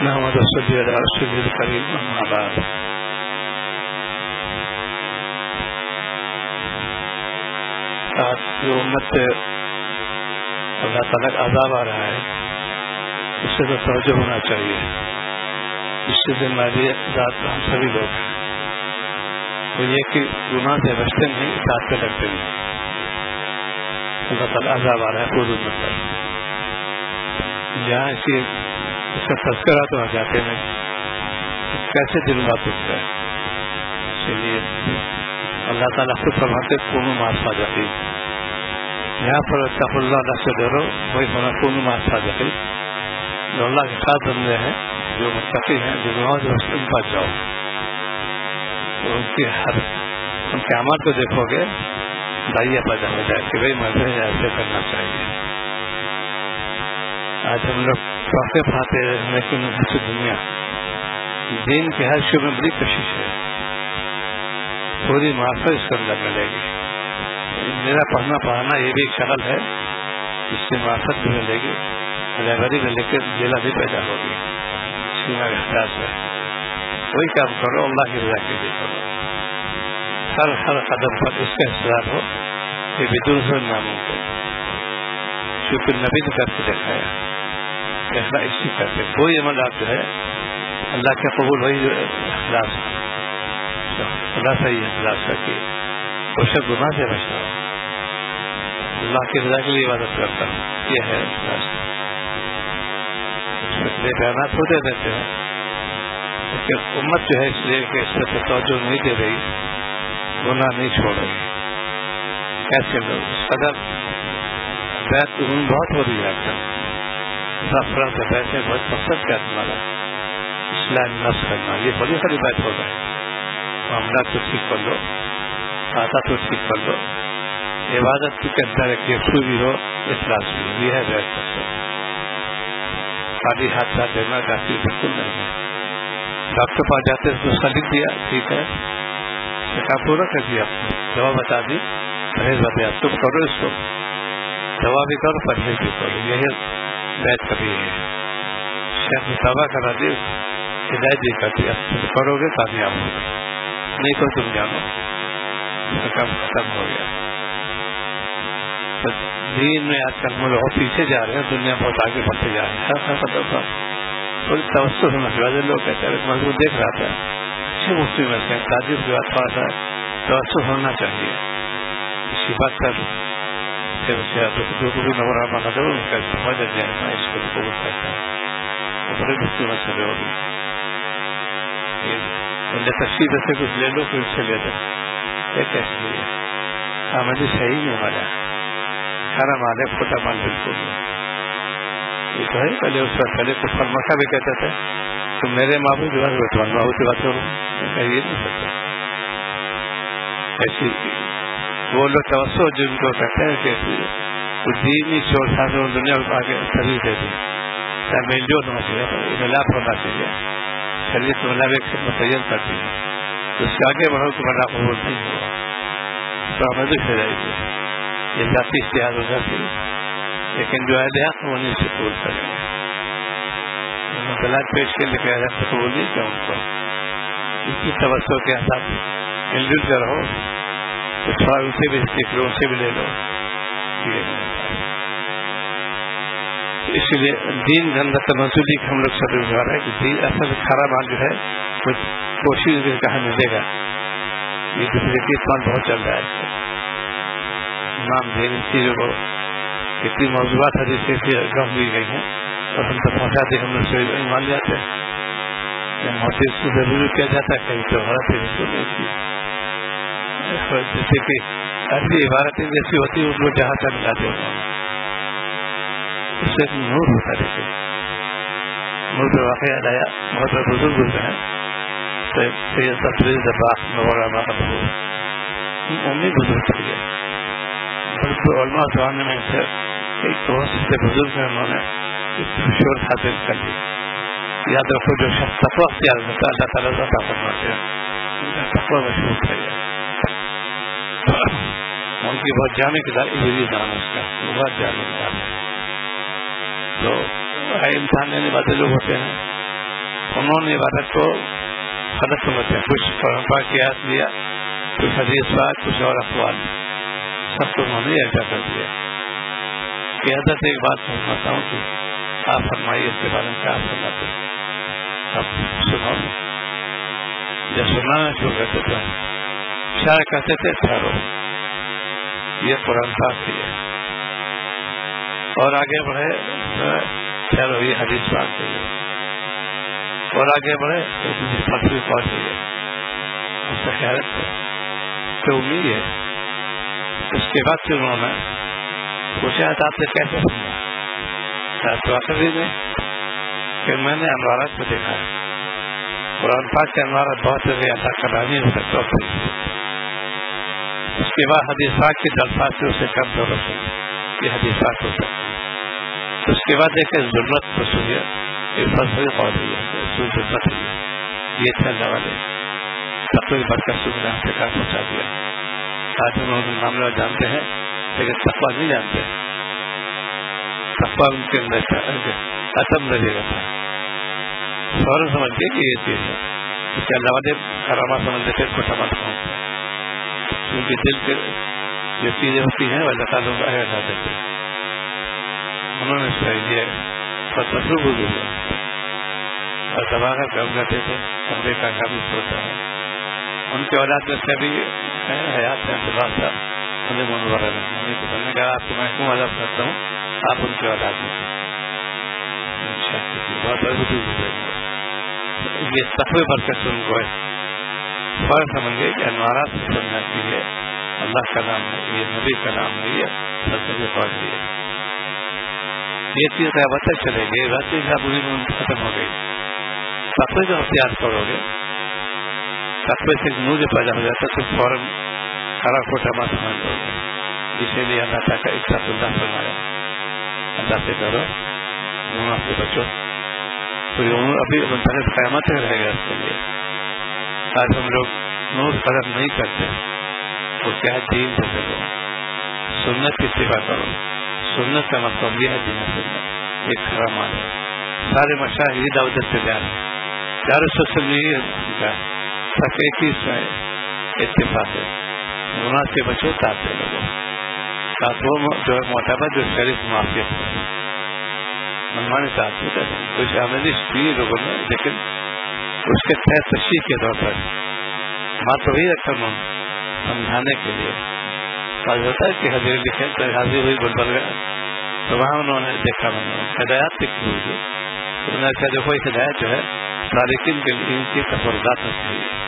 محمد صلی اللہ رسول الکریم اما بعد. آج جو امت پہ اللہ تعالیٰ کا عذاب آ رہا ہے اس سے تو توجہ ہونا چاہیے. اس سے ذمہ داری ذات ہم سبھی لوگ ہیں. وہ یہ کہ گناہ سے بچتے نہیں، اطاعت پہ لگتے نہیں. اللہ تعالیٰ عذاب آ رہا ہے پوری امت پر. یہاں اس کا تذکرہ تو آ جاتے ہیں کیسے دل بات اٹھتا ہے. اسی لیے اللہ تعالیٰ خود فرماتے کونوا مع الصادقین. یہاں پر اتقوا اللہ سے ڈرو، وہی ہونا کونوا مع الصادقین. جو اللہ کے ساتھ بندے ہیں، جو متقی ہیں، جو نماز ان پر جاؤ، تو ان کے اعمال کو دیکھو گے دائیا پیدا ہو جائے کہ بھائی مزے ایسے کرنا چاہیے. آج ہم لوگ واقع پاتے ہیں لیکن دنیا دین کے ہر شعبے میں بڑی کوشش ہے. پوری معافی اس کے اندر ملے گی. میرا پڑھنا پڑھانا یہ بھی ایک شغل ہے، اس سے معافت بھی ملے گی، رہبری میں لے کے ضلع بھی پیدا ہوگی. اس کی میرا احساس ہے وہی کام کرو، اللہ کی رضا کے لیے کرو. ہر قدم پر اس کا احساس ہو کہ بدون سے ناممکن. چونکہ نبی نے کر کے دکھایا، ایسا اسی کرتے کوئی عمل آپ جو ہے اللہ کے قبول وہی اخلاص اللہ صحیح اخلاص رکھیے. کوشش گناہ سے بچنا ہو، اللہ کی رضا کے لیے عبادت کرتا ہوں، یہ ہے اخلاص. اس میں بیانات ہوتے رہتے ہیں لیکن امت جو ہے اس لیے کہ اس سے توجہ نہیں دے رہی، گناہ نہیں چھوڑ رہی. کیسے لوگ اس قدر بیعت کی عموم بہت ہو رہی ہے آج کل. افراد سے بیٹھے بہت مقصد کیا تمہارا اسلام نفس کرنا، یہ بڑی بڑی بات ہو رہا ہے. معاملات کو ٹھیک کر لو، عادت کو ٹھیک کر لو، عبادت کی کرتا ہے کہ خوبی ہو، اخلاص بھی ہو. یہ ہے بیعت مقصد. خالی ہاتھ ساتھ دینا کافی بالکل نہیں ہے. ڈاکٹر پاس جاتے ہیں اس کا لکھ دیا ٹھیک ہے، کام پورا کر دیا، دوا بتا دی، پرہیز بتایا، تم کرو اس کو، دوا بھی کرو پرہیز بھی کرو. یہی بیعت کبھی ہے. شیخ نے توبہ کرا دی، ہدایت بھی کر دیا، تم کرو گے کامیاب ہوگا، نہیں تو تم جانو کام ختم ہو گیا. تو دین میں آج کل لوگ پیچھے جا رہے ہیں، دنیا بہت آگے بڑھتے جا رہے ہیں. ہر قدم پر تھوڑی توسط ہونا چاہیے. لوگ کہتے ہیں مضبوط دیکھ رہا تھا اچھے مفتی میں سے تعجب کے بعد پاس ہے، توسط ہونا چاہیے. اسی بات پر جو بھی نمبر بنا دو ان کا سمجھ جائے گا، اس کو قبول کرتا ہے. بڑے مفتی مسئلے ہوگی. تصویر سے کچھ لے لو پھر سے لے دو، یہ کیسے ہے؟ آمدی صحیح نہیں ہمارا، کھانا مال ہے، پھوٹا مال بالکل نہیں. یہ تو ہے. پہلے اس وقت پہلے تو فرماخا بھی کہتا تھا تو میرے معبود جو ہے تمہارے معبود کی بات کروں، یہ نہیں سکتا. ایسی وہ لوگ توسع جن کو کہتے ہیں کہ دین ہی چھوڑ ساتھ دنیا کو آگے شریر دے دی، میل جول ہونا چاہیے، ملاپ ہونا چاہیے. شریر کو ملاپ ایک متعین کرتی ہے تو اس کے آگے بڑھو تو بڑا قبول نہیں ہوگا، تو آمدی ہو جائے گی. یہ ذاتی اشتہار ہو جاتی ہے، لیکن جو اہل حق وہ نہیں سے قبول کریں گے. طلاق پیش کے لیے اہل حق قبول نہیں کیا ان کو. اس کی توسع کے ساتھ مل جل کر رہو، تو تھوڑا ان سے بھی سیکھ لو، ان سے بھی لے لو. اسی لیے دین کے اندر تنزلی ہم لوگ سب جا رہے ہیں کہ دین اصل کھارا مال جو ہے وہ کوشش کہاں ملے گا. یہ ڈپلیکیٹ مال بہت چل رہا ہے. نام دین چیزوں کو کتنی موضوعات حدیث سے گم دی گئی ہیں اور ہم تک پہنچاتے ہم لوگ سے مان جاتے ہیں. محدث کو ضروری کیا جاتا ہے کہیں تو غلط ہے تو نہیں تھی. جیسے کہ ایسی عبارتیں جیسی ہوتی ہیں وہ جہاں تک ملاتے ہیں اس سے نور ہوتا ہے. نور پہ واقعہ آیا بہت بڑے بزرگ ہوتے ہیں امی بزرگ تھی ہے. علماء زمانے میں سے ایک بہت سے بزرگ ہیں، انہوں نے شہرت حاصل کر لی. یاد رکھو جو شخص تقویٰ اختیار کرتا ہے اللہ تعالیٰ عطا فرماتے ہیں. تقویٰ مشہور ہے ان کی بہت جامع کتاب نام ہے اس کا، بہت جامع کتاب ہے. تو امتحان لینے والے لوگ ہوتے ہیں انہوں نے عبادت کو غلط سمجھتے ہیں، کچھ قرآن پاک کی آیت لیا، کچھ حدیث پاک، کچھ اور اقوال، سب کو انہوں نے یکجا کر دیا. کہ حضرت ایک بات فرماتا ہوں کہ آپ فرمائیے اس کے بارے میں کیا فرماتے ہیں. اب سنو، جب سنانا شروع کرتے تھے اشارہ کرتے تھے ٹھہرو، یہ قرآن پاک ہی ہے، اور آگے بڑھے ٹھہرو یہ حدیث پاک ہی ہے، اور آگے بڑھے فلسفی قول ہی ہے. اس سے حیرت ہے کہ امید ہے. اس کے بعد پھر انہوں نے پوچھا تھا آپ نے کیسے سنا؟ تو آخری میں کہ میں نے انوارات کو دیکھا، قرآن پاک کے انوارات بہت سے اللہ کلانی ہو سکتا ہے. اس کے بعد حدیث پاک کے الفاظ سے اسے کم ضرورت ہے، یہ حدیث پاک ہو سکتی ہے. اس کے بعد دیکھیں ضرورت کو سنیے، ایک فلسفی قول ہوئی ہے، ضرورت ہوئی ہے. یہ تھے اللہ والے تقوی برکاتهم نے سے کام پہنچا دیا. آج ہم لوگ معاملہ جانتے ہیں لیکن تقویٰ نہیں جانتے. تقویٰ ان کے اندر ختم لگے رہتا ہے، فوراً سمجھ گئے کہ یہ چیز ہے. اس کے اللہ والے کرامات سمجھتے تھے کو سمجھ پہنچتے ہیں، کیونکہ دل کے جو چیزیں ہوتی ہیں وہ اللہ تعالیٰ کو آیا جاتے تھے. انہوں نے سمجھے فلسفی بھی دیا اور دباغ کام کرتے تھے. کمرے کا کام ہوتا ہے. ان کے اولاد میں سے بھی حیات میں اللہ صاحب انہیں منورہ نے کہا آپ کو میں کیوں عذاب کرتا ہوں، آپ ان کے اولاد میں بہت بڑی یہ تقوی برکت ان کو ہے. فرق سمجھ گئے کہ انوارات سے سمجھنا چاہیے اللہ کا نام ہے، یہ نبی کا نام ہے، یہ فلسفی قول ہے. یہ چیز قیامت تک چلے گی، ویسے ہی پوری ختم ہو گئی. تقوی جو اختیار کرو گے، تقوی سے نور پیدا ہو جاتا تو فوراً کھڑا کھوٹا مت سمجھ لو گے. اسی لیے اللہ تعالیٰ اتقوا اللہ فرمایا، اللہ سے ڈرو، گناہ سے بچو. تو یہ ابھی منتخب قیامت میں رہے گا. اس کے لیے آج ہم لوگ نور قدر نہیں کرتے تو کیا دین سے چلو، سنت کی اتباع کرو. سنت کا مطلب یہ ہے دین سنت ایک کھڑا مان ہے. سارے مشاہد یہ دعوت سے بیان ہے، دارالسلام میں یہ سب ایک ہی اس میں اتفاق ہے. گناہ سے بچو تاکہ لوگوں وہ جو ہے معتبر جو شریف معافیت ہے منمانی تعصب ہے. کچھ عملی بھی لوگوں میں، لیکن اس کے تحت تشریح کے طور پر بات وہی رکھا سمجھانے کے لیے. آج ہوتا ہے کہ حاضری لکھے تو حاضری ہوئی بلبل گئے تو وہاں انہوں نے دیکھا ہدایات لکھی ہوئی ہے. انہوں نے کہا دیکھو ہدایت جو ہے سالکین کے لیے ان کی تفردات میں صحیح ہے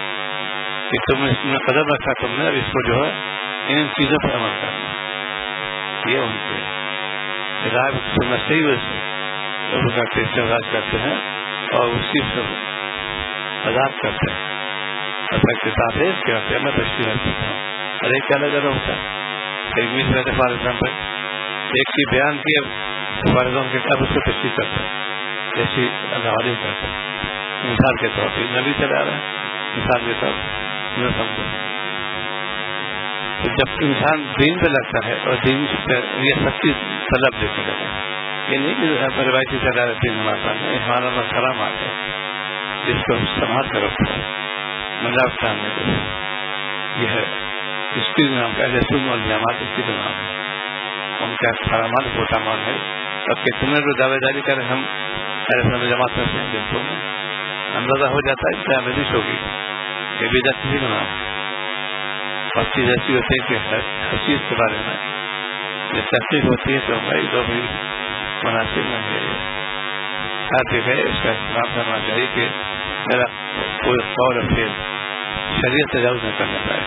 کہ تم نے اس میں قدم رکھا، تم نے اب اس کو جو ہے ان چیزوں پر عمل کرنا. یہ ان کے ہدایت سننا صحیح کرتے استعمال کرتے ہیں اور اسی سے آزاد کرتے ہیں. اپنا کتاب ہے کیا ہوتا ہے میں تشریح کرتا ہوں. ارے کیا لگا ہوتا ہے ایک میز رہتے فارغ پر ایک کی بیان کیا فارغ کے کتاب اس کو تشریح کرتے ہیں جیسی اللہ علیہ کرتے ہیں. مثال کے طور پر نبی چلا رہا ہے، مثال کے طور پر سمجھو. جب انسان دین پہ لگتا ہے اور دین سے یہ سب چیز طلب دیتے رہتا ہے، یہ نہیں کہ روایتی چلا رہتی ہے. ہمارا مسلم آتا ہے جس کو سنبھال کر رکھتا ہے مذہب سامنے کو. یہ ہے اس کی نام پہلے سن اور جماعت اس کی نام ہے. ان کا کھڑا مال چھوٹا مال ہے. اب کتنے لوگ دعوے داری کریں ہم ایسے جماعت کرتے ہیں جن کو اندازہ ہو جاتا ہے کیا مزش ہوگی یہ بھی دس کسی کا نام ہے. اور چیز ایسی ہوتی ہے کہ ہر چیز کے بارے میں جب تحقیق ہوتی ہے تو بھائی دو بھی مناسب نہیں ہے. ساتھ ہی اس کا استعمال کرنا چاہیے کہ میرا کوئی قول اور فعل شریعت تجاوز نہ کرنا پائے.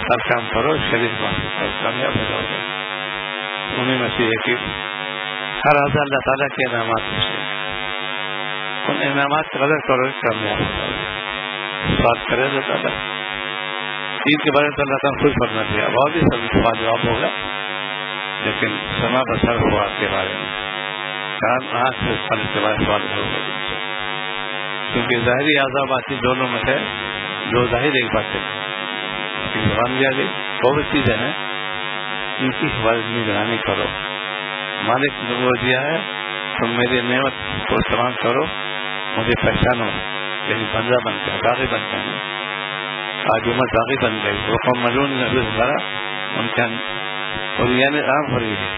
ہر کام کرو شریعت معافی کرو، کامیاب ہو جاؤ گے. انہیں میں سے یہ کہ ہر حضرت اللہ تعالیٰ کے انعامات سے ان انعامات کی قدر کرو کامیاب ہو جاؤ گے. بات کرے اللہ تعالیٰ دین کے بارے میں اللہ تعالیٰ خود فرما دیا. اور بھی سب سوال جواب ہوگا لیکن سما بسر ہوا آپ کے بارے میں کام آج سے سال کے بارے سوال ہوگا کیونکہ ظاہری اعضاء باطنی دونوں میں ہے. دو ظاہر ایک بات ہے زبان دیا گئی بہت چیزیں ہیں ان کی حفاظت نگرانی کرو. مالک نے وہ دیا ہے تم میری نعمت کو استعمال کرو مجھے پہچانو، یعنی بندہ بن گیا، باغی بن گیا. آج امت باغی بن گئی. وہ قوم ملون نبی ہمارا ان کا اور یعنی عام ہو رہی ہے،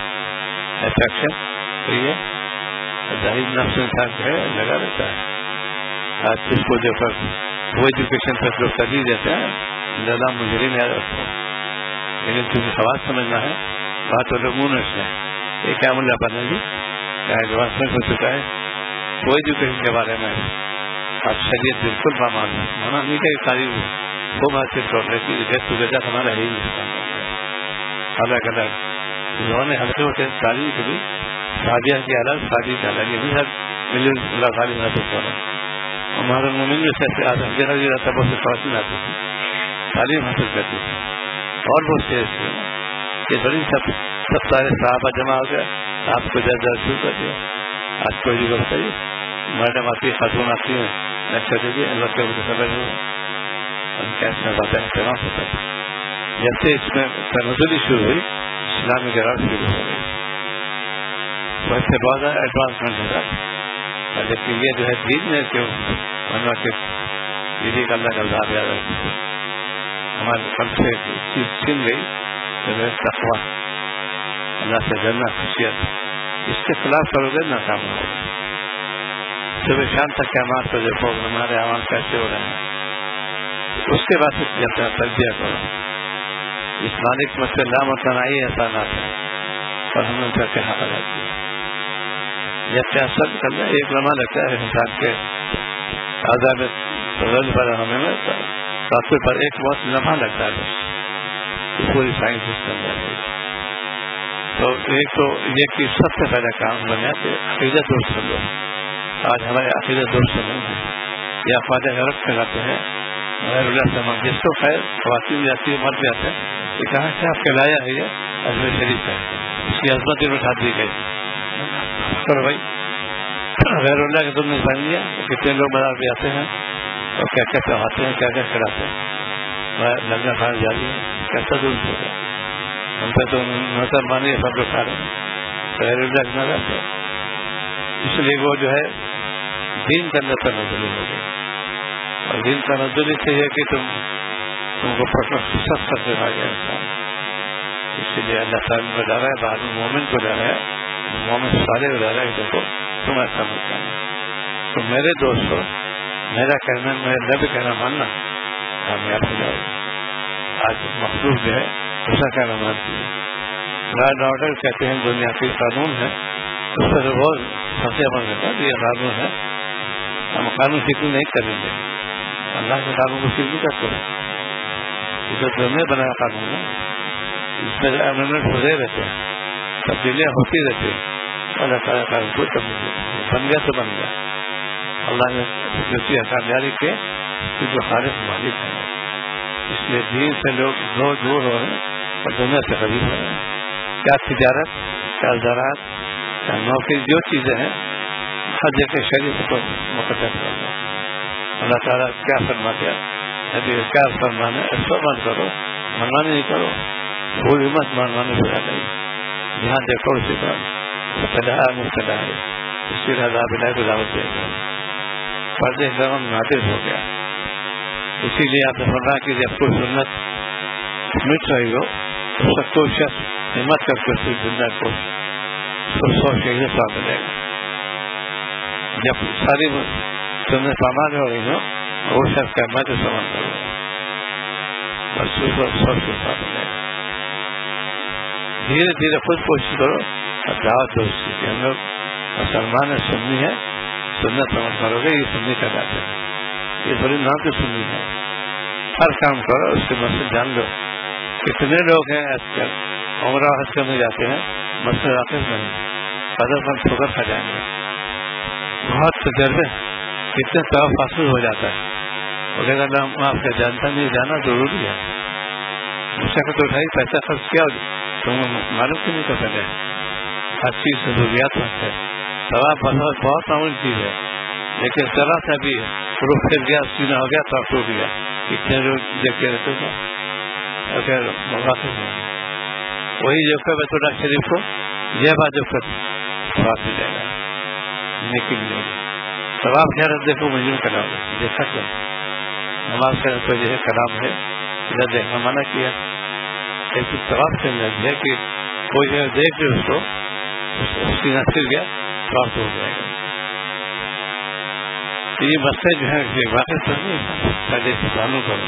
اٹریکشن ہوئی ہے. ظاہر نفس انسان جو ہے لگا رہتا ہے. آج اس کو جو پر وہ ایجوکیشن پر لوگ ترجیح دیتے ہیں زیادہ مجرم ہے اس کو، لیکن تمہیں سوال سمجھنا ہے. بات تو لوگ منہ نشنا ہے یہ کیا ملا بنا جی کیا ایڈوانسمنٹ ہو چکا ہے. وہ ایجوکیشن کے بارے میں آج شریعت بالکل معمول ہے، منع نہیں کہ تعلیم وہ بات صرف کر رہے کہ گیٹ ٹوگیدر ہمارا ہے ہی الگ الگ لوگوں نے ہلکے ہوتے ہیں. تعلیم کے بھی شادیاں کی الگ، شادی کا الگ، یہ بھی ہر مل تعلیم حاصل کر رہا ہے. ہمارا مومن میں سے آدم دینا بھی رہتا بہت سے خواتین آتی تھی تعلیم حاصل کرتی تھی. اور بہت سے ایسے یہ بڑی سب سارے صحابہ جمع ہو گیا، آپ کو زیادہ شروع کر دیا. آج کوئی بھی بتائیے میڈم آتی ہے، خاتون آتی ہیں، لیکچر دے دیے اللہ کے سمجھ ہو ان کا اس میں بات احترام ہوتا ہے. جب سے اس میں تنزلی شروع ہوئی اسلامی گراوٹ شروع ہو گئی، ویسے بہت زیادہ ایڈوانسمنٹ ہو رہا ہے. لیکن یہ جو ہے دین میں کیوں ورنہ کہ یہ اللہ کا ذات یاد رکھتی ہے ہمارے قلب سے چیز چھن گئی تو تقویٰ اللہ سے ڈرنا، خشیت. اس کے خلاف کرو گے ناکام ہو گئے. صبح شام تک قیامات کو دیکھو ہمارے عوام کیسے ہو رہے ہیں، اس کے بعد تربیہ کرو. اس مالک مجھ سے لامتنائی احسانات ہیں اور ہم نے ان کا کیا حق ادا کیا. جب کیا سب کرنا ایک لمحہ لگتا ہے انسان کے آزاد پر ہمیں تاثر پر ایک بہت لمحہ لگتا ہے بس پوری سائنس اس کے اندر ہے. تو ایک تو یہ کہ سب سے پہلا کام بنا کہ عقیدت درست کر لو. آج ہمارے عقیدت درست نہیں ہے، یا خواجہ غرق کراتے ہیں غیر اللہ سے جس کو خیر خواتین جاتی ہے مرد جاتے ہیں یہ کہاں سے آپ کے لایا ہے یہ اجمیر شریف ہے، اس کی عظمت دل اٹھا دی گئی. کرو بھائی غیر اللہ کے تم نے بن لیا. کتنے لوگ بازار پہ آتے ہیں اور کیا کیا چڑھاتے ہیں، کیا کیا کھلاتے ہیں، لگنا کھانا جاری ہے کیسا درست ہو گیا. ہم پہ تو نظر مانی سب لوگ کھا رہے ہیں غیر اللہ نہ رہتے. اس لیے وہ جو ہے دین کا اندر تنزلی ہو گئی. اور دین کا تنزلی سے یہ کہ تم کو پکڑ سب کرتے آ گیا انسان. اس لیے اللہ تعالیٰ کو ڈرا ہے، بعد میں مومن کو ڈرا ہے، مومن صالح کو ڈرا ہے. دیکھو تم ایسا مت کرنا. تو میرے دوستو میرا کہنا میرا رب کہنا ماننا کامیاب ہو جاؤ. آج مخلوق جو ہے ایسا کہنا مانتی ہے. لا اینڈ آرڈر کہتے ہیں دنیا کی قانون ہے، اس پر بہت سمجھے بن رہتا ہے یہ قانون ہے. ہم قانون فکر نہیں کریں گے، اللہ کے قانون کو فکر کیا کریں. یہ تو دل میں بنا قانون ہے، اس میں امنڈمنٹ ہوتے رہتے ہیں، تبدیلیاں ہوتی رہتی ہیں. اللہ تعالیٰ کا کوئی تبدیلی بن گیا تو بن گیا. اللہ نے دوسری احکام جاری کیے کہ جو خالق مالک ہے. اس لیے دین سے لوگ دور ہو رہے ہیں اور دنیا سے قریب ہو رہے ہیں. کیا تجارت، کیا زراعت، کیا نوکری، جو چیزیں ہیں ہر جگہ شریعت کو مقدس کرنا. اللہ تعالیٰ کیا فرماتے ہیں، کیا فرمانا ہے اس پر مان کرو، منمانی نہیں کرو. بھول مت منمانی ہو جائے نہیں. یہاں دیکھو اسی طرح مبتلا ہے اس کی رضا بنا کو دعوت دے گا. پردے زمن نادر ہو گیا. اسی لیے آپ نے فرمایا کہ جب کوئی سنت مٹ رہی ہو تو سب کوئی شخص ہمت کر کے زندہ کو 100 شہید سوال ملے گا. جب ساری سنت پامال ہو رہی ہو وہ شخص کا میں تو سوال کروں گا بس 100 شہید سوال ملے گا. دھیرے دھیرے خود کوشش کرو اور دعوت دو اس کی کہ ہم لوگ مسلمان سنی ہے، سنت سمجھ کرو گے یہ سنی کا بات ہے. یہ بڑی نام تو سنی ہے. ہر کام کرو اس کے مسئلے جان لو. کتنے لوگ ہیں آج کل عمرہ حج کرنے جاتے ہیں مسئلہ واقف نہیں، قدر پر شکر کھا جائیں گے. بہت تجربے کتنے طرف حاصل ہو جاتا ہے. اگر اللہ آپ کا جانتا نہیں جانا ضروری ہے. مشقت اٹھائی پیسہ خرچ کیا تم معلوم کیوں نہیں کر سکے. ہر چیز ضروریات ہے. ثواب بہت معمولی چیز ہے لیکن ذرا سا بھی روح پھر گیا سینا ہو گیا تو ٹوٹ گیا. اتنے لوگ دیکھتے رہتے تھے اگر واقف نہیں وہی جو کہ بیت اللہ شریف کو یہ بات جو کر ثواب ملے گا نیکی ملے گی. طواف کیا رد دیکھو مجھے کلام دیکھا کیا نماز کا تو یہ کلام ہے ادھر دیکھنا منع کیا ایسے طواف کے اندر ہے کہ کوئی جگہ دیکھ لے اس کو سینہ پھر گیا طواف تو ہو جائے گا. یہ مسئلہ جو ہے واقع تو نہیں پہلے سے معلوم کرو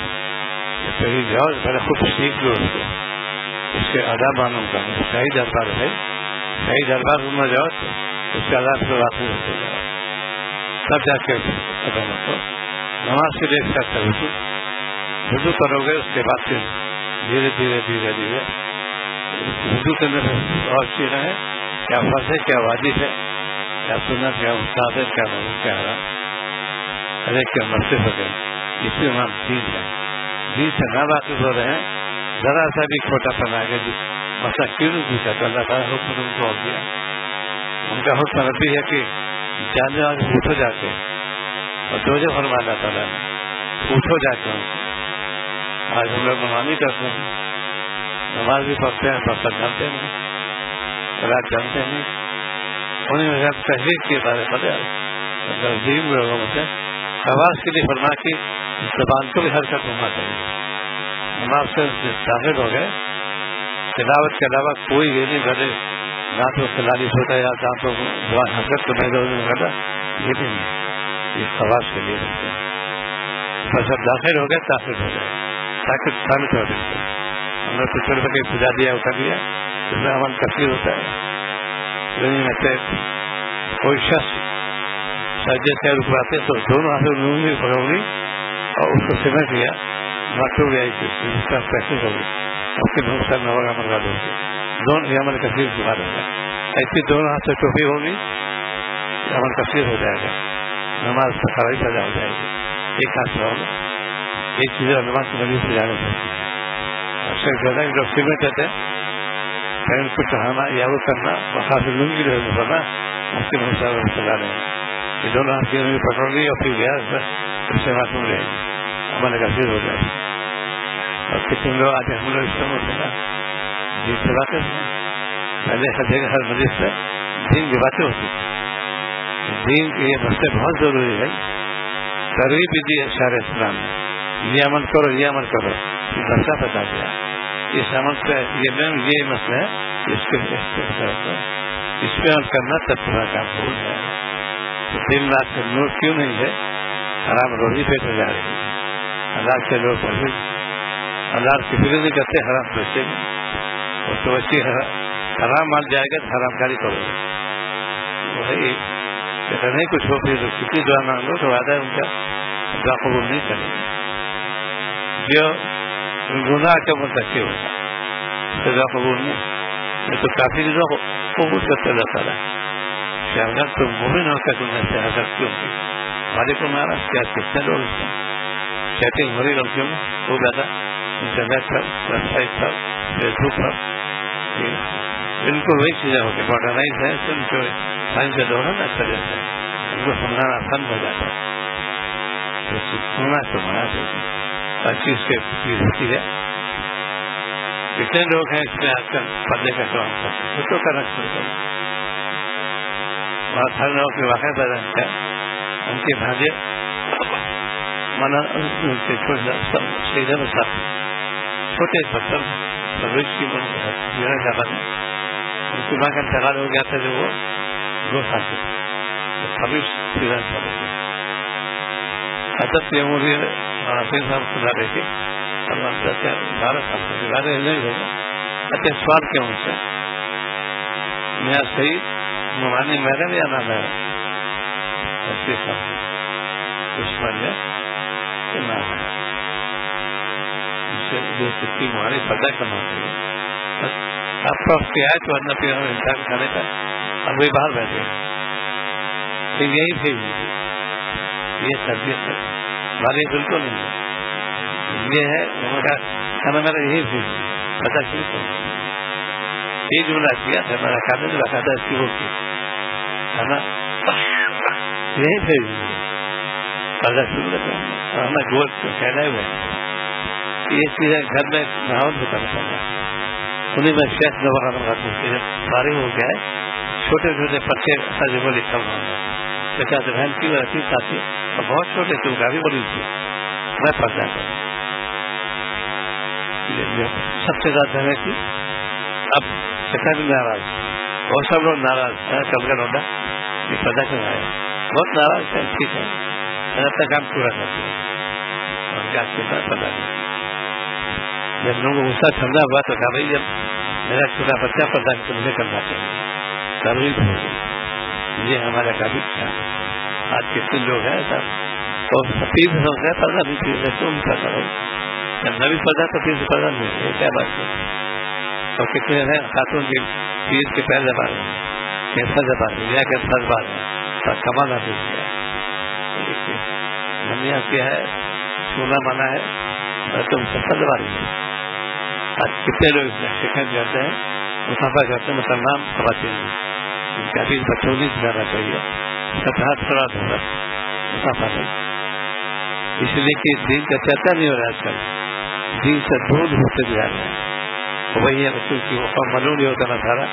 کہیں جاؤ پہلے خود سیکھ لو اس کو اس کے آداب معلوم کرو. صحیح دربار ہے صحیح دربار میں جاؤ تو اس کے آداب سے واقع ہوتے جاؤ تب جا کے ادا کرو. نماز کے لیے ایسا وضو کرو گے اس کے بعد پھر دھیرے دھیرے دھیرے دھیرے وضو کرنے میں اور چیزیں ہیں کیا فرض ہے کیا واجب ہے کیا سنت کیا استاد ہے کیا کیا حرام ہر ایک کے مسئلے ہو گئے. اس میں ہم دین ہے دین سے نہ واقف ہو رہے ہیں ذرا سا بھی چھوٹا پن آ گیا مسئلہ کیوں نہیں پوچھا تو اللہ تعالیٰ حکم ان کو ہو گیا. ان کا حکم ربی ہے کہ جاننے والے پوچھو جا کے اور جو فرما اللہ تعالیٰ نے پوچھو جا کے آج ہم لوگ منمانی کرتے ہیں نماز بھی پڑھتے ہیں پڑھتا جانتے نہیں رات جانتے نہیں انہیں میں تحریر کے بارے پڑے ترجیم لوگوں سے نماز کے لیے فرما کی زبان کو بھی حرکت ہونا چاہیے. نماز سے داخل ہو گئے تلاوت کے علاوہ کوئی یہ نہیں کرے نہ تو خلالیس ہوتا ہے یا نہ تو حرکت کو محدود نہیں کرتا یہ بھی نہیں یہ خواص کے لیے رکھتے ہیں. بس جب داخل ہو گئے داخل ہو گئے تاکہ ثابت ہو بالکل ہم نے کچھ روپئے کے پجا دیا اٹھا دیا اس میں عمل کثیر ہوتا ہے. میں سے کوئی شخص سجدے سے رکواتے تو دونوں ہاتھوں لونگی پکڑی اور اس کو سمجھ لیا مٹو گیا اس کا پریکٹس ہوگی اس کے بہت سارے نور عمل کا ہوگی دونوں یہ عمل کثیر کی بات ہوگا. ایسی دونوں ہاتھ سے ٹوپی ہوگی عمل کثیر ہو جائے گا نماز سے خرابی پیدا ہو جائے گی. ایک ہاتھ سے ہوگا ایک چیز نماز کی مجلس سے جانے سکتی ہے. اکثر زیادہ لوگ سمجھ کہتے ہیں پہلے کو چڑھانا یا وہ کرنا خاص لنگی کرنا اس کے بہت سارے چلا رہے ہیں. یہ دونوں ہاتھ کی پکڑ لی اور پھر گیا اس سے معصوم رہے گی عمل کثیر ہو جائے گی. اور کتنے لوگ آج ہم لوگ اس طرح ہوتے ہیں دین سے واقف ہیں پہلے ہر جگہ ہر مجلس سے دین کی باتیں ہوتی تھی. دین کے یہ مسئلے بہت ضروری ہے. ترغیب بھی دی اشار اسلام نے یہ عمل کرو یہ عمل کرو یہ مسئلہ بتا دیا اس عمل سے یہ مسئلہ ہے اس پہ عمل کرنا تب تمہارا کام ہو جائے گا. تو 3 لاکھ سے نوٹ کیوں نہیں ہے حرام روزی پیٹ ہو جا رہی ہے. اللہ کے لوگ اللہ کی فکر نہیں کرتے حرام پیسے میں اور تو اچھی حرام مال جائے گا تو حرام کاری کرو گے. وہی اگر نہیں کچھ ہو پھر کتنی دعا مانگ لو تو وعدہ ہے ان کا دعا قبول نہیں کرے گا. جو گناہ کا متقی ہوگا دعا قبول نہیں تو کافی دعا قبول کرتے اللہ تعالیٰ کہ اگر تم مومن ہو کر تمہیں سے حضرت کیوں کی وعلیکم السلام کیا کتنے لوگ اس میں چیٹنگ ہو رہی غلطیوں میں وہ زیادہ انٹرنیٹ پر ویب سائٹ پر فیس بک پر بالکل وہی چیزیں ہوگی ماڈرنائز ہے جو سائنس کا دور ہے نا اچھا جیسا ان کو سمجھانا آسان ہو جاتا ہے. سننا سمجھنا چاہیے ہر چیز سے چیز ہوتی ہے. کتنے لوگ ہیں اس میں آج کل پردے کا کام کرتے ہیں چھوٹوں کا رقص کرتے ہیں اور ہر لوگوں کے واقع پیدا ہوتا ہے. ان کے بھاجے مانا چھوٹے بچوں پرورش کی زیادہ میں ان کی ماں کا انتقال ہو گیا تھا جو وہ 2 سال سے پرورش حضرت جمہوریہ صاحب خدا رہے تھے 12 سال سے نہیں ہوگا. اچھا سوال کیا ان سے میاں صحیح ممانی میرم یا نہ میرم دشمن ہے کہ نہ ہے جو سچی مہاری پتہ کرنا چاہیے. اب تو اس کی آئے تو ورنہ پھر ہمیں انسان کھانے کا اب وہی باہر بیٹھے پھر یہی بھیج یہ تربیت والی بالکل نہیں ہے. یہ ہے ہمیں میرا یہی بھیج پتہ شروع کروں یہ جملہ کیا تھا میرا کھانے میں رکھا تھا اس کی وہ کی ہمیں یہی بھیج پتہ شروع کرنا ہمیں گوشت پھیلائے ہوئے یہ چیزیں گھر میں ماحول میں کرنا پڑتا ہے. انہیں میں شیخ دوبارہ فارغ ہو گیا ہے چھوٹے چھوٹے پرچے وہ لکھا ہوا زکات بہن کی اور عتیق ساتھی اور بہت چھوٹے تھے، وہ کافی بڑی تھی، میں پردہ کروں سب سے زیادہ دھنے کی. اب سکھا بھی ناراض اور سب لوگ ناراض ہے. کل کا لوٹا یہ پردہ کیوں آیا، بہت ناراض ہے. ٹھیک ہے میں اپنا کام پورا کر دیا اور کیا کے ساتھ پردہ کیا. جب لوگوں کو غصہ ٹھنڈا ہوا تو کہا بھائی جب میرا چھوٹا بچہ پردہ تو مجھے کرنا چاہیے. ضروری ہو گئی یہ ہمارا کافی تھا. آج کتنے لوگ ہیں سب اور سفید ہو گیا پردہ بھی تھی کیوں نہیں پردہ ہو جب نبی پردہ تو پھر پردہ نہیں ہے. کیا بات ہے. اور کتنے ہیں خاتون کی چیز کے پہلے بار کیسا زبان یا کہ سر بار اور کمانا بھی کیا منیا کیا ہے سونا مانا ہے اور تم سب زبان ہے. آج کتنے لوگ اس میں شکایت کرتے ہیں مسافہ کرتے ہیں مسلمان خواتین ان کا بھی بچوں نہیں جانا چاہیے. سب ہاتھ تھوڑا ہوگا مسافہ نہیں اس لیے کہ دین کا چرچا نہیں ہو رہا آج کل. دین سے دور ہوتے جا رہے ہیں. وہی ہے رسول کی وہ معلوم نہیں ہوتا نہ سارا.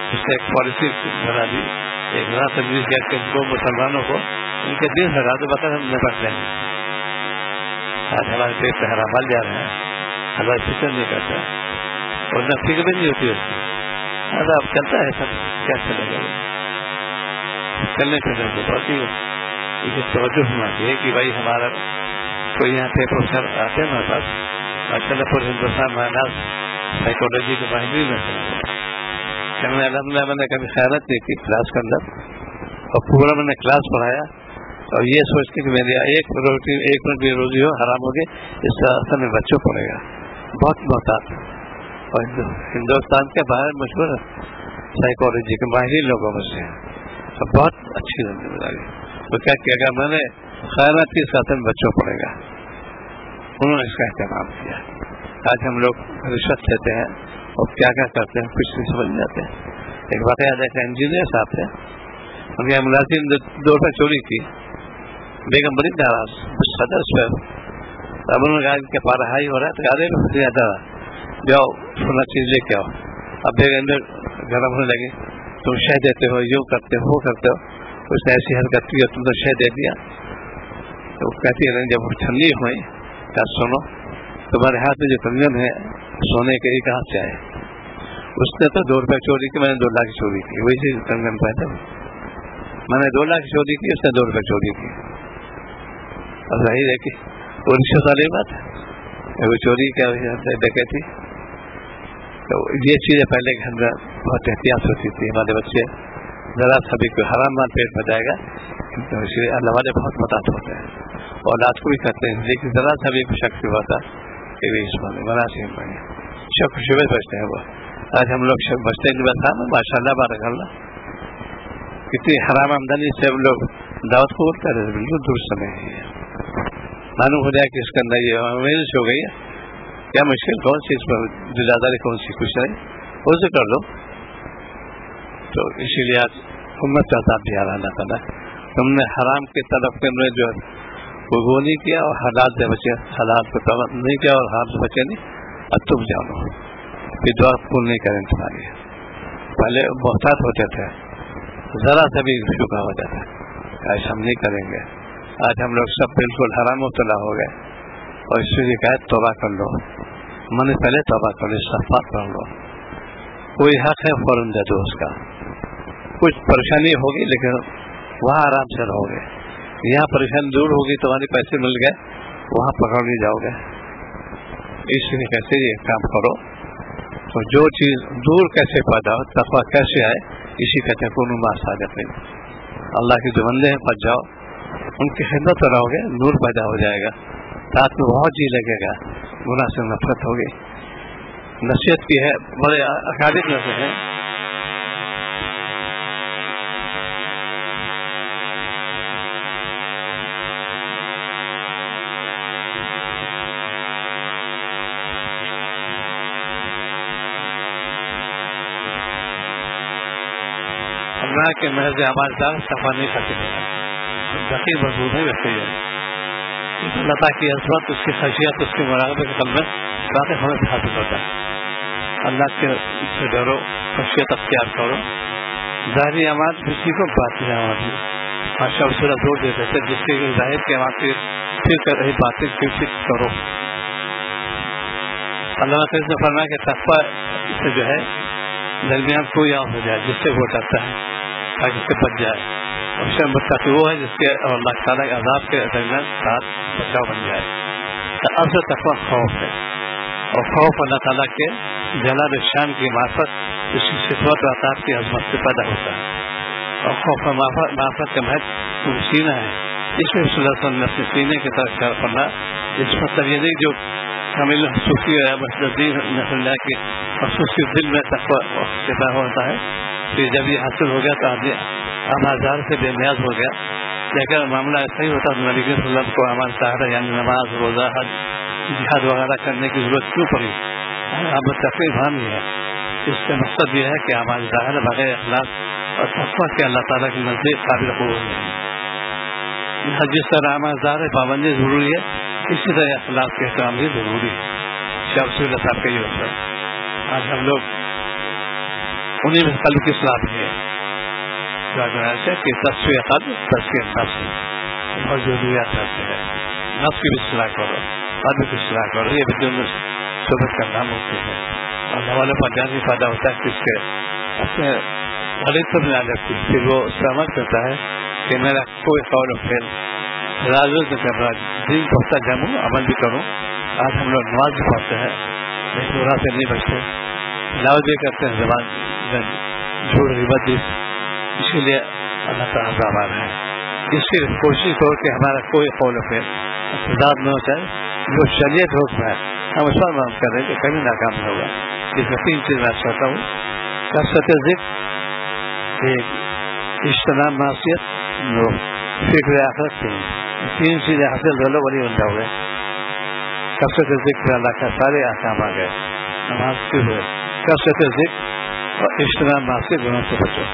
اس نے ایک پالیسی بنا دی ایک نیا تجویز کر کے ان کو مسلمانوں کو ان کے دین ہٹا دو بتا ہم نپٹ لیں گے. آج ہمارے پیٹ پہ حرام مال جا رہے ہیں ہمارا فکر نہیں کرتا اور نہ فکر بھی نہیں ہوتی اس کی. اب چلتا ہے سب کیا چلے گا چلنے پھرنے کو بہت ہی توجہ ہونا چاہیے کہ بھائی ہمارا کوئی یہاں پہ پروفیسر آتے ہیں ہمارے پاس ماشاء اللہ پورے ہندوستان میں سائیکولوجی کے ماہر میں الحمد للہ میں نے کبھی خیانت نہیں کی کلاس کے اندر اور پورا میں نے کلاس پڑھایا اور یہ سوچ کے کہ میری ایک منٹ بھی روزی ہو حرام ہوگی اس سے اصل میں بچوں پڑے گا بہت محتاط. اور ہندوستان کے باہر مشہور سائیکولوجی کے ماہرین لوگوں میں سے بہت اچھی ذمہ داری. تو کیا کہ اگر میں نے خیانت کی اس کا اصل میں بچوں پڑے گا انہوں نے اس کا اہتمام کیا. آج ہم لوگ رشوت لیتے ہیں اور کیا کیا کرتے ہیں کچھ نہیں سمجھ جاتے ہیں. ایک واقعہ دیکھا انجینئر صاحب تھے ان کے ملازم 2 روپئے چوری کی بیگم بڑی ناراض صدر اس پہ. اب انہوں نے کہا ان کے پاس ہائی ہو رہا ہے تو کہا زیادہ جاؤ سونا چیز لے کے آؤ. اب بیگم گرم ہونے لگی تم شہ دیتے ہو یوں کرتے ہو وہ کرتے ہو اس نے ایسی حرکت کی اور تم تو شہ دے دیا. تو کہتی ہے جب وہ ٹھنڈی ہوئی کہا سنو تمہارے ہاتھ میں جو کنگن ہے سونے کے ایک ہاتھ سے آئے. اس نے تو 2 روپئے چوری کی میں نے 2 لاکھ چوری کی. وہی کنگن پہنے میں نے 2 لاکھ چوری کی اس نے 2 روپئے چوری کی. اور ظاہر ہے کہ وہ رشوت والی بات ہے وہ چوری کیا ڈکیتی. تو یہ چیزیں پہلے کے اندر بہت احتیاط ہوتی تھی. ہمارے بچے ذرا سبھی کو حرام مال پیٹ میں جائے گا تو اس لیے اللہ والے بہت مدد ہوتے ہیں اولاد کو بھی کرتے ہیں لیکن ذرا سبھی کو شک بھی ہوتا کہ اس میں مناسب بنے شک شبے بچتے ہیں. وہ آج ہم لوگ شک بچتے ہیں بتا ماشاء اللہ بارک اللہ کتنی حرام آمدنی سے ہم لوگ دعوت قبول کر رہے ہیں. بالکل درست سمے معلوم ہو جائے کہ اس کے اندر یہ اویئرنیس ہو گئی ہے کیا مشکل کون سی اس پر دلاداری کون سی کچھ نہیں وہ سے کر لو. تو اسی لیے آج امت کا عذاب بھی آ رہا اللہ تعالیٰ تم نے حرام کی طرف کے میں جو وہ نہیں کیا اور حالات سے بچے حالات کو طلب نہیں کیا اور حالات سے بچے نہیں. اب تم جانو پھر دعا پور نہیں کریں تمہاری. پہلے محتاط ہوتے تھے ذرا سا بھی شکا ہو جاتا ایسا ہم نہیں کریں گے. آج ہم لوگ سب بالکل حرام مبتلا ہو گئے اور اس سے کہا توبہ کر لو. میں نے پہلے توبہ کر لو استغفار کر لو. کوئی حق ہے فوراً دے دو اس کا. کچھ پریشانی ہوگی لیکن وہاں آرام سے رہو گے. یہاں پریشانی دور ہوگی تمہارے پیسے مل گئے وہاں پکڑ نہیں جاؤ گے. اس لیے کیسے یہ کام کرو تو جو چیز دور کیسے پیدا ہو تقویٰ کیسے آئے اسی کہتے ہیں کونوا مع الصادقین. اللہ کے جو بندے ہیں پھنس جاؤ ان کی خدمت رہو گے نور پیدا ہو جائے گا. رات میں بہت جی لگے گا گناہ سے نفرت ہوگی. نصیحت کی ہے بڑے اکابر میں سے ہیں اللہ کے محض ہمارے دار صفا نہیں کرتے ذخیر مضبوط ہے ویسے ہی ہے. اللہ تعالیٰ کی عظمت اس کی خشیت اس کی مراقبے کے قلب میں واقع ہمیں حاصل ہوتا ہے. اللہ کے سے ڈرو خشیت اختیار کرو. ظاہری اعمال بھی سیکھو باطنی اعمال بھی ماشاء اللہ زور دیتے تھے جس سے ظاہر کے وہاں پھر کر رہی باتیں پھر کرو. اللہ تعالیٰ نے فرمایا کہ تقویٰ سے جو ہے درمیان کوئی اور ہو جائے جس سے وہ ڈرتا ہے تاکہ اس سے بچ جائے. اور شرم متقی وہ ہے جس کے اور اللہ تعالیٰ کے عذاب کے درمیان ساتھ بچاؤ بن جائے. تو افضل تقویٰ خوف ہے, اور خوف اللہ تعالیٰ کے جلال شان کی معرفت اس کی صفات و اطاعت کی عظمت سے پیدا ہوتا ہے. اور خوف معرفت کا محض سینہ ہے. اس میں صلی اللہ علیہ وسلم نے اپنے سینے کی طرف اشارہ فرمایا. اس مطلب یہ نہیں جو کامل صوفی ہے مسلم اللہ کے خصوصی دل میں تقویٰ پیدا ہوتا ہے, پھر جب یہ حاصل ہو گیا تو آدمی اعمال سے بے نیاز ہو گیا. لیکن معاملہ ایسا ہی ہوتا ہے نبی صلی اللہ علیہ وسلم کو اعمال طاہرہ یعنی نماز, روزہ, حج, جہاد وغیرہ کرنے کی ضرورت کیوں پڑی؟ اب تقریب ہم یہ ہے. اس کا مقصد یہ ہے کہ اعمال ظاہر بغیر اخلاص اور تقویٰ کے اللہ تعالیٰ کے نزدیک قابل قبول نہیں. جس طرح اعمال ظاہر پابندی ضروری ہے, اسی طرح اخلاق کے احترام بھی ضروری ہے. شاہ رسول اللہ صاحب کا یہ ہوتا ہے. آج ہم لوگ انہیں میں قلب کی اصلاح بھی ہے کہ تصفیہ قلب تصفیہ نفس اور ضروریات رہتے ہیں. نفس کی بھی اصلاح کرو, قلب کی اصلاح کرو, یہ بھی دونوں صحبت کرنا ممکن ہے. اور حوالے پر جان بھی فائدہ ہوتا ہے کس کے اپنے غلط پر نہ رکھتی, پھر وہ سمجھ کرتا ہے کہ میرا کوئی قول و فعل راز میں کر رہا, دین پڑھتا جموں عمل بھی کروں. آج ہم لوگ نماز بھی پڑھتے ہیں لیکن وہاں سے نہیں بچتے, لاؤ بھی کرتے ہیں زبان جھوٹ غیبت بھی. اسی لیے اللہ تعالیٰ عذاب آ رہا ہے. اس کی کوشش کرو کہ ہمارا کوئی قول و فعل ارتداد نہ ہو جائے. جو شریعت حکم ہے ہم اس پر معاف کر رہے ہیں کہ کبھی ناکام نہیں ہوگا. اس میں 3 چیز میں چاہتا ہوں. کثرت ذکر, ایک اجتناب معصیت, دو فکر آخرت. 3 چیزیں حاصل دولو بڑی بندہ ہوئے. کثرت ذکر اللہ کا سارے احکام آ گئے. نماز کی ہوئے کثرت ذکر اور اجتناب معصیت دونوں سے بچو.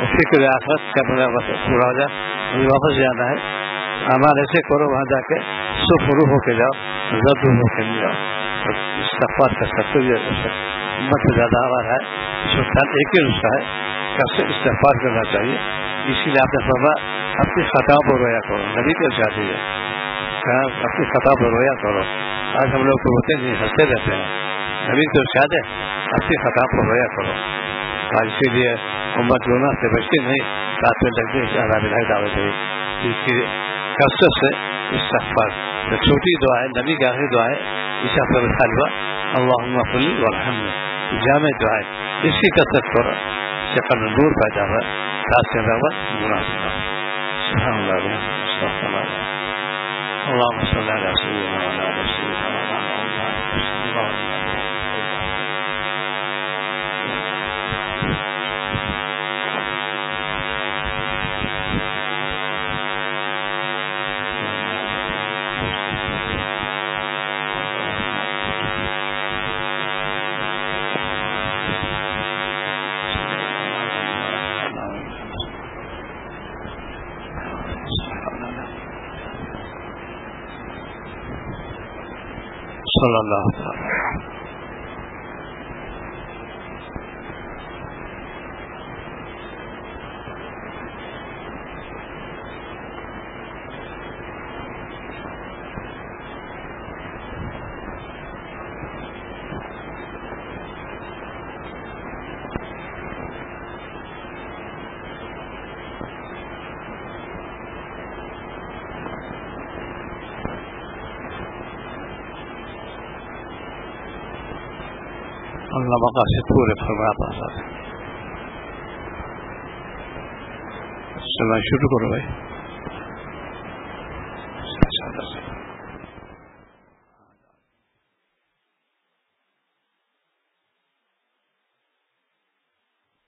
اور فکر آخرت کا پورا ہو جائے, مجھے واپس جانا ہے. اعمال ایسے کرو وہاں جا کے سرخ روح ہو کے جاؤ, زرد روح ہو کے نہیں جاؤ. استغفار کا سب امت سے زیادہ آواز ہے. اس وقت ایک ہی نسخہ ہے, کب سے استغفار کرنا چاہیے. اسی لیے آپ نے فرمایا اپنی خطاؤں پر رویا کرو. نبی کے ارشاد ہے اپنی خطا پر رویا کرو. آج ہم لوگ روتے نہیں, ہنستے رہتے ہیں. نبی کے ارشاد ہے اپنی خطا پر رویا کرو. آج اسی لیے امت گناہ سے بچتی نہیں, ساتھ میں لگتے عذاب الہی دعوت ہے. اس کی کثرت سے استغفار تو چھوٹی دعا ہے, نبی کی آخری دعا ہے. اس کا خلوہ اللہم اغفر لی وارحمنی, جامع دعا ہے. اس کی کثرت کرو, شکل نور پیدا ہوا, ساتھ سے رہا گناہ سے رہا. سبحان اللہ علیہ استغفر اللہ. اللہم صلی علی سیدنا و علی سیدنا اللہ. صلی اللہ تعالی. اللہ مقاصد پورے فرماتا ہے. چلنا شروع کرو بھائی.